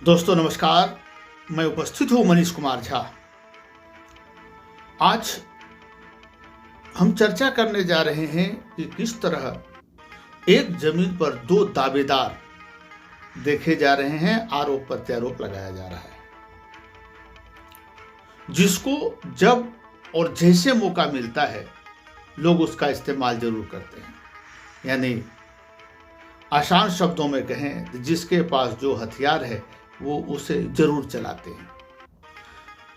दोस्तों नमस्कार, मैं उपस्थित हूँ मनीष कुमार झा। आज हम चर्चा करने जा रहे हैं कि किस तरह एक जमीन पर दो दावेदार देखे जा रहे हैं, आरोप प्रत्यारोप लगाया जा रहा है, जिसको जब और जैसे मौका मिलता है लोग उसका इस्तेमाल जरूर करते हैं। यानी आसान शब्दों में कहें, जिसके पास जो हथियार है वो उसे जरूर चलाते हैं।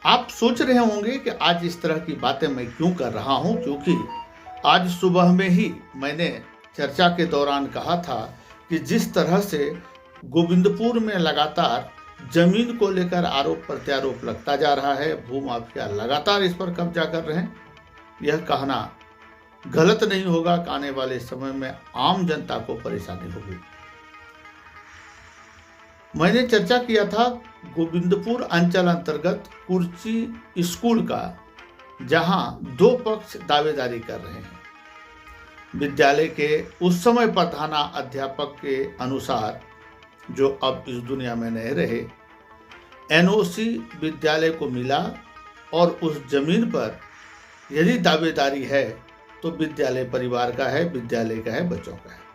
आप सोच रहे होंगे कि आज इस तरह की बातें मैं क्यों कर रहा हूं, क्योंकि आज सुबह में ही मैंने चर्चा के दौरान कहा था कि जिस तरह से गोविंदपुर में लगातार जमीन को लेकर आरोप प्रत्यारोप लगता जा रहा है, भूमाफिया लगातार इस पर कब्जा कर रहे हैं, यह कहना गलत नहीं होगा कि आने वाले समय में आम जनता को परेशानी होगी। मैंने चर्चा किया था गोविंदपुर अंचल अंतर्गत कुर्ची स्कूल का, जहां दो पक्ष दावेदारी कर रहे हैं। विद्यालय के उस समय प्रधाना अध्यापक के अनुसार, जो अब इस दुनिया में नहीं रहे, एनओसी विद्यालय को मिला और उस जमीन पर यदि दावेदारी है तो विद्यालय परिवार का है, विद्यालय का है, बच्चों का है।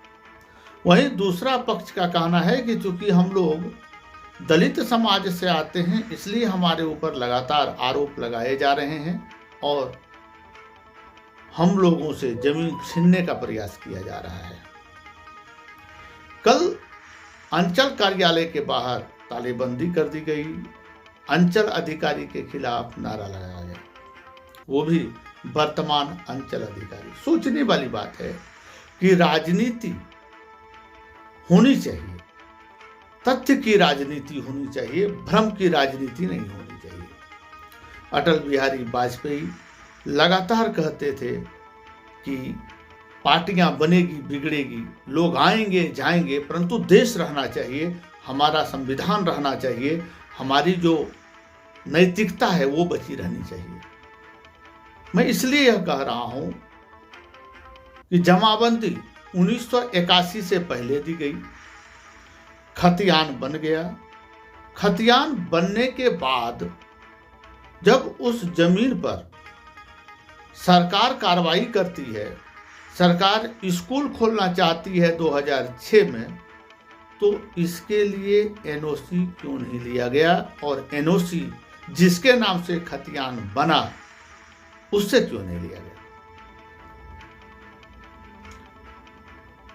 वहीं दूसरा पक्ष का कहना है कि चूंकि हम लोग दलित समाज से आते हैं, इसलिए हमारे ऊपर लगातार आरोप लगाए जा रहे हैं और हम लोगों से जमीन छीनने का प्रयास किया जा रहा है। कल अंचल कार्यालय के बाहर तालेबंदी कर दी गई, अंचल अधिकारी के खिलाफ नारा लगाया गया, वो भी वर्तमान अंचल अधिकारी। सोचने वाली बात है कि राजनीति होनी चाहिए, तथ्य की राजनीति होनी चाहिए, भ्रम की राजनीति नहीं होनी चाहिए। अटल बिहारी वाजपेयी लगातार कहते थे कि पार्टियां बनेगी बिगड़ेगी, लोग आएंगे जाएंगे, परंतु देश रहना चाहिए, हमारा संविधान रहना चाहिए, हमारी जो नैतिकता है वो बची रहनी चाहिए। मैं इसलिए यह कह रहा हूं कि जमाबंदी 1981 से पहले दी गई, खतियान बन गया। खतियान बनने के बाद जब उस जमीन पर सरकार कार्रवाई करती है, सरकार स्कूल खोलना चाहती है 2006 में, तो इसके लिए एनओसी क्यों नहीं लिया गया, और एनओसी जिसके नाम से खतियान बना उससे क्यों नहीं लिया गया।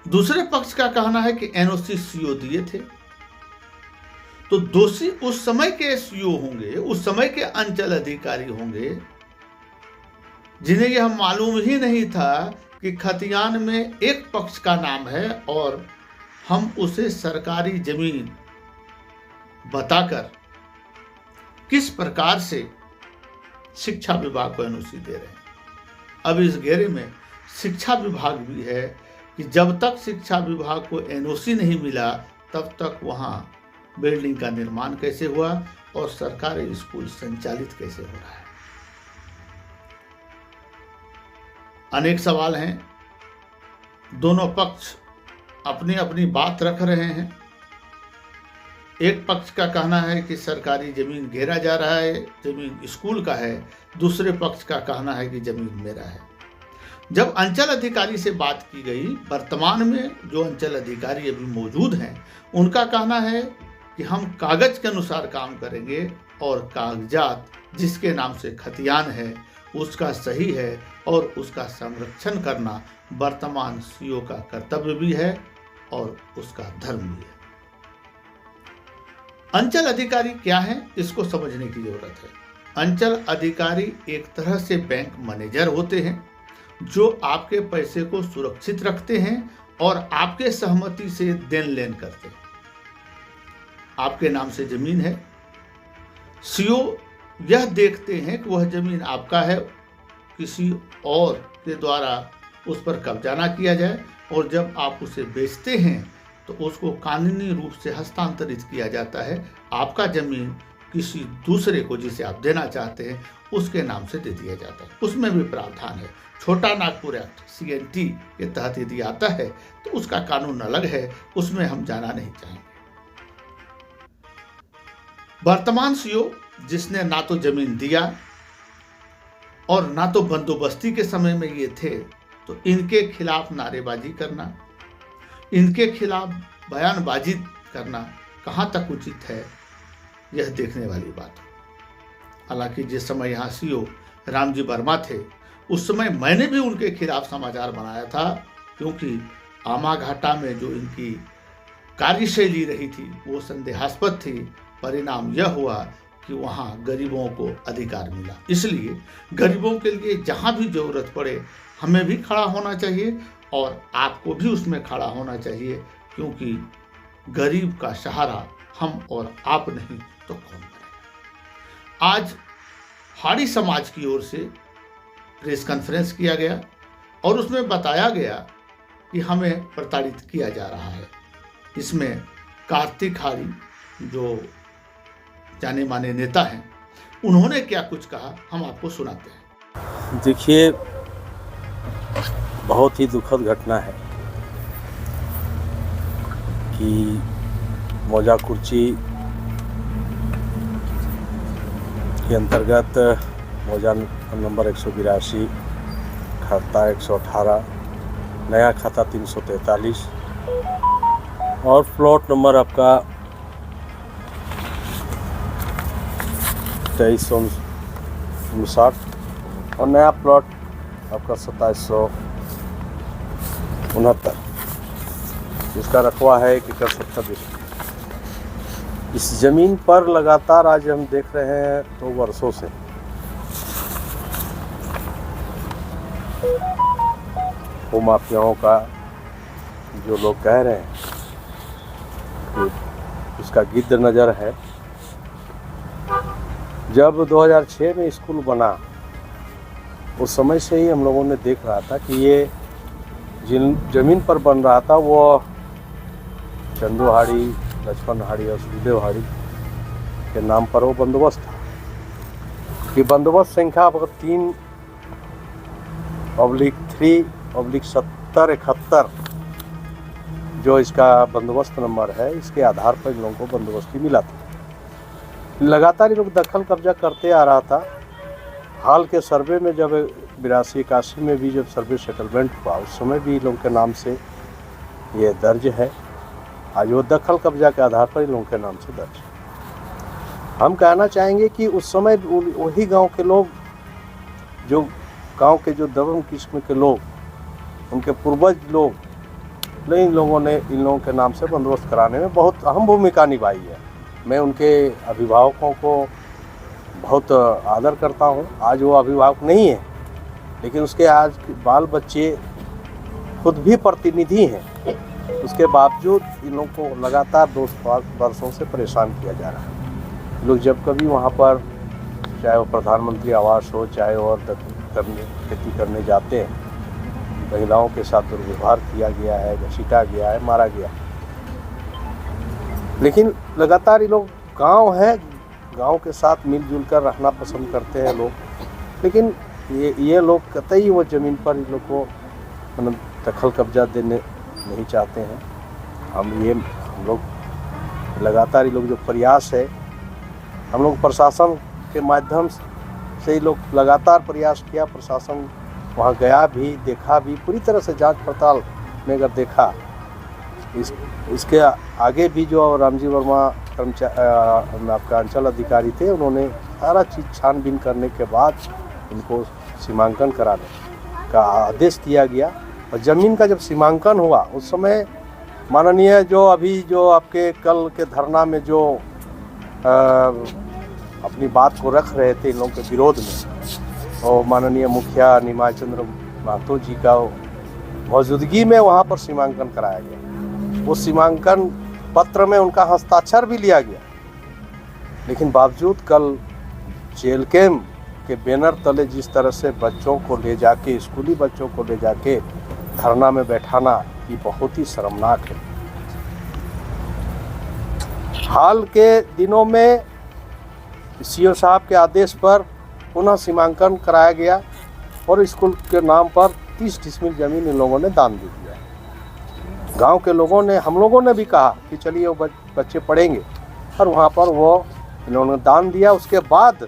दूसरे पक्ष का कहना है कि एनओसी सीओ दिए थे, तो दोषी उस समय के सीओ होंगे, उस समय के अंचल अधिकारी होंगे, जिन्हें यह मालूम ही नहीं था कि खतियान में एक पक्ष का नाम है और हम उसे सरकारी जमीन बताकर किस प्रकार से शिक्षा विभाग को एनओसी दे रहे हैं। अब इस घेरे में शिक्षा विभाग भी है कि जब तक शिक्षा विभाग को एनओसी नहीं मिला तब तक वहां बिल्डिंग का निर्माण कैसे हुआ और सरकारी स्कूल संचालित कैसे हो रहा है। अनेक सवाल हैं, दोनों पक्ष अपनी अपनी बात रख रहे हैं। एक पक्ष का कहना है कि सरकारी जमीन घेरा जा रहा है, जमीन स्कूल का है, दूसरे पक्ष का कहना है कि जमीन मेरा है। जब अंचल अधिकारी से बात की गई, वर्तमान में जो अंचल अधिकारी अभी मौजूद हैं, उनका कहना है कि हम कागज के अनुसार काम करेंगे और कागजात जिसके नाम से खतियान है उसका सही है और उसका संरक्षण करना वर्तमान सीओ का कर्तव्य भी है और उसका धर्म भी है। अंचल अधिकारी क्या है, इसको समझने की जरूरत है। अंचल अधिकारी एक तरह से बैंक मैनेजर होते हैं, जो आपके पैसे को सुरक्षित रखते हैं और आपके सहमति से देन लेन करते हैं। आपके नाम से जमीन है, सीओ यह देखते हैं कि वह जमीन आपका है, किसी और के द्वारा उस पर कब्जा ना किया जाए, और जब आप उसे बेचते हैं तो उसको कानूनी रूप से हस्तांतरित किया जाता है। आपका जमीन किसी दूसरे को जिसे आप देना चाहते हैं उसके नाम से दे दिया जाता है। उसमें भी प्रावधान है। छोटा नागपुर एक्ट CNT के तहत यदि आता है तो उसका कानून अलग है, उसमें हम जाना नहीं चाहेंगे। वर्तमान सीओ जिसने ना तो जमीन दिया और ना तो बंदोबस्ती के समय में ये थे, तो इनके खिलाफ नारेबाजी करना, इनके खिलाफ बयानबाजी करना कहाँ तक उचित है, यह देखने वाली बात है। हालांकि जिस समय यहाँ सीओ रामजी वर्मा थे, उस समय मैंने भी उनके खिलाफ समाचार बनाया था, क्योंकि आमाघाटा में जो इनकी कार्यशैली रही थी वो संदेहास्पद थी। परिणाम यह हुआ कि वहाँ गरीबों को अधिकार मिला। इसलिए गरीबों के लिए जहाँ भी जरूरत पड़े हमें भी खड़ा होना चाहिए और आपको भी उसमें खड़ा होना चाहिए, क्योंकि गरीब का सहारा हम और आप नहीं तो कौन करेगा। आज हाड़ी समाज की ओर से प्रेस कॉन्फ्रेंस किया गया और उसमें बताया गया कि हमें प्रताड़ित किया जा रहा है। इसमें कार्तिक हाड़ी जो जाने माने नेता हैं, उन्होंने क्या कुछ कहा हम आपको सुनाते हैं। देखिए, बहुत ही दुखद घटना है कि मौजा कुर्ची के अंतर्गत मौजा नंबर 182, खाता 118, नया खाता 343 और प्लॉट नंबर आपका 2359 और नया प्लॉट आपका 2769, इसका रकबा है 1 एकड़ 70 बीघा। इस जमीन पर लगातार आज हम देख रहे हैं 2 वर्षों से भूमाफियाओं का जो लोग कह रहे हैं कि उसका गिद्ध नज़र है। जब 2006 में स्कूल बना, उस समय से ही हम लोगों ने देख रहा था कि ये जिन जमीन पर बन रहा था वो चंदू हाड़ी, लक्ष्मण हाड़ी और सुखदेव हाड़ी के नाम पर वो बंदोबस्त था कि बंदोबस्त संख्या 3/3/7071 जो इसका बंदोबस्त नंबर है, इसके आधार पर इन लोगों को बंदोबस्ती मिला था। लगातार ये लोग दखल कब्जा करते आ रहा था। हाल के सर्वे में जब 82-81 में भी जब सर्वे सेटलमेंट हुआ, उस समय भी इन लोगों के नाम से ये दर्ज है। आज वो दखल कब्जा के आधार पर इन लोगों के नाम से दर्ज है। हम कहना चाहेंगे कि उस समय वही गांव के लोग, जो गांव के जो दबंग किस्म के लोग, उनके पूर्वज लोग, इन लोगों ने इन लोगों के नाम से बंदोबस्त कराने में बहुत अहम भूमिका निभाई है। मैं उनके अभिभावकों को बहुत आदर करता हूं। आज वो अभिभावक नहीं है, लेकिन उसके आज बाल बच्चे खुद भी प्रतिनिधि हैं। उसके बावजूद इन लोगों को लगातार 2 वर्षों से परेशान किया जा रहा है। लोग जब कभी वहाँ पर, चाहे वो प्रधानमंत्री आवास हो, चाहे और खेती करने जाते हैं, महिलाओं के साथ दुर्व्यवहार किया गया है, घसीटा गया है, मारा गया। लेकिन लगातार ये लोग गांव है, गांव के साथ मिलजुल कर रहना पसंद करते हैं लोग। लेकिन ये लोग कतई वो ज़मीन पर इन लोग को दखल कब्जा देने नहीं चाहते हैं। हम लोग लगातार ये लोग जो प्रयास है, हम लोग प्रशासन के माध्यम से ये लोग लगातार प्रयास किया। प्रशासन वहाँ गया भी, देखा भी, पूरी तरह से जांच पड़ताल में अगर देखा, इसके आगे भी जो रामजी वर्मा आपका अंचल अधिकारी थे, उन्होंने सारा चीज़ छानबीन करने के बाद इनको सीमांकन कराने का आदेश दिया गया। और ज़मीन का जब सीमांकन हुआ, उस समय माननीय जो अभी जो आपके कल के धरना में जो अपनी बात को रख रहे थे इन लोगों के विरोध में, और माननीय मुखिया निमाय चंद्र महतो जी का मौजूदगी में वहाँ पर सीमांकन कराया गया। वो सीमांकन पत्र में उनका हस्ताक्षर भी लिया गया। लेकिन बावजूद कल जेल कैम्प के बैनर तले जिस तरह से बच्चों को ले जाके, स्कूली बच्चों को ले जाके धरना में बैठाना, ये बहुत ही शर्मनाक है। हाल के दिनों में सीओ साहब के आदेश पर पुनः सीमांकन कराया गया और स्कूल के नाम पर 30 डिसमिल ज़मीन इन लोगों ने दान दे दिया है। गांव के लोगों ने, हम लोगों ने भी कहा कि चलिए वो बच्चे पढ़ेंगे, और वहाँ पर वो इन्होंने दान दिया। उसके बाद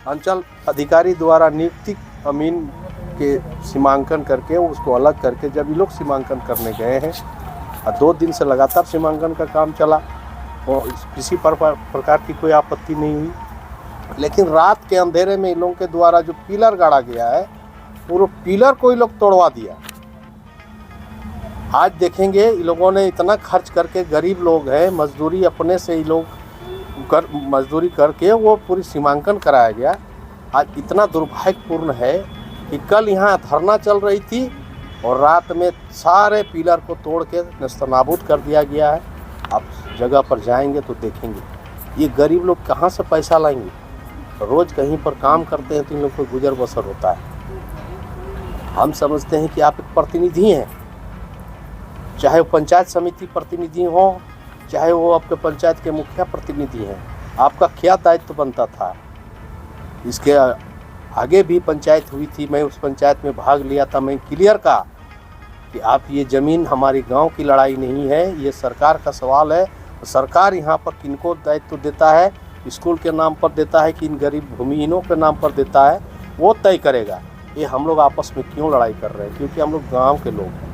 अंचल अधिकारी द्वारा नियुक्ति अमीन के सीमांकन करके उसको अलग करके जब ये लोग सीमांकन करने गए हैं और 2 दिन से लगातार सीमांकन का काम चला और किसी प्रकार की कोई आपत्ति नहीं हुई। लेकिन रात के अंधेरे में इन लोगों के द्वारा जो पिलर गाड़ा गया है पूरे पिलर को ये लोग तोड़वा दिया। आज देखेंगे इन लोगों ने इतना खर्च करके, गरीब लोग हैं, मजदूरी अपने से ये लोग मजदूरी करके वो पूरी सीमांकन कराया गया। आज इतना दुर्भाग्यपूर्ण है कि कल यहाँ धरना चल रही थी और रात में सारे पिलर को तोड़ के नेस्तनाबूद कर दिया गया है। आप जगह पर जाएंगे तो देखेंगे ये गरीब लोग कहाँ से पैसा लाएंगे। रोज़ कहीं पर काम करते हैं तो इन लोग को गुजर बसर होता है। हम समझते हैं कि आप एक प्रतिनिधि हैं, चाहे वो पंचायत समिति प्रतिनिधि हो, चाहे वो आपके पंचायत के मुखिया प्रतिनिधि हैं। आपका क्या दायित्व बनता था। इसके आगे भी पंचायत हुई थी, मैं उस पंचायत में भाग लिया था। मैं क्लियर कहा कि आप ये ज़मीन हमारी गांव की लड़ाई नहीं है, ये सरकार का सवाल है। सरकार यहाँ पर किनको दायित्व देता है, स्कूल के नाम पर देता है कि इन गरीब भूमिहीनों के नाम पर देता है, वो तय करेगा। ये हम लोग आपस में क्यों लड़ाई कर रहे हैं, क्योंकि हम लोग गाँव के लोग हैं।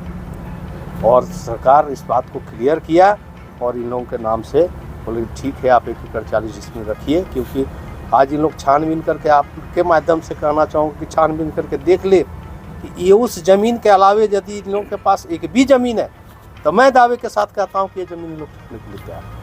और सरकार इस बात को क्लियर किया और इन लोगों के नाम से बोले ठीक है आप 1 एकड़ 40 इसमें रखिए। क्योंकि आज इन लोग छानबीन करके, आपके माध्यम से कहना चाहूँगा कि छानबीन करके देख ले कि ये उस ज़मीन के अलावे यदि इन लोगों के पास एक भी ज़मीन है तो मैं दावे के साथ कहता हूँ कि ये ज़मीन इन लोग छूटने के लिए तैयार है।